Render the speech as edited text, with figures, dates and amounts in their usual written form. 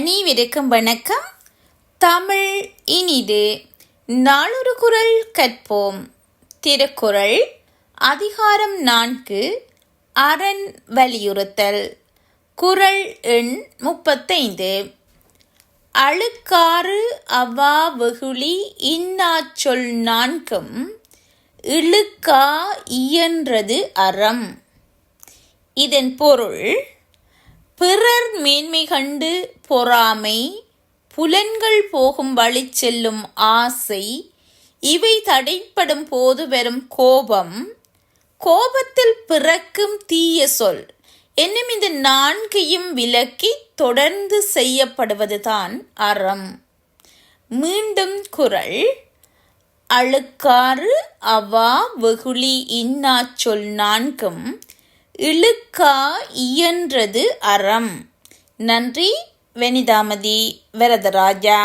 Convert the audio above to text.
அனைவருக்கும் வணக்கம். தமிழ் இனிது. நாளொரு குறள் கற்போம். திருக்குறள் அதிகாரம் 4 அரண் வலியுறுத்தல். குறள் எண் 35. அழுக்காறு அவா வெகுளி இன்னாச் சொல் நான்கும் இழுக்கா இயன்றது அறம். இதன் பொருள், பிறர் மேன்மை கண்டு பொறாமை, புலன்கள் போகும் வழி செல்லும் ஆசை, இவை தடைப்படும் போது வரும் கோபம், கோபத்தில் பிறக்கும் தீய சொல் என்னும் இந்த 4ஐயும் விலக்கி தொடர்ந்து செய்யப்படுவதுதான் அறம். மீண்டும் குறள். அழுக்காறு அவா வெகுளி இன்னாச் சொல் நான்கும் இழுக்கா இயன்றது அறம். நன்றி. வெனிதாமதி வரதராஜா.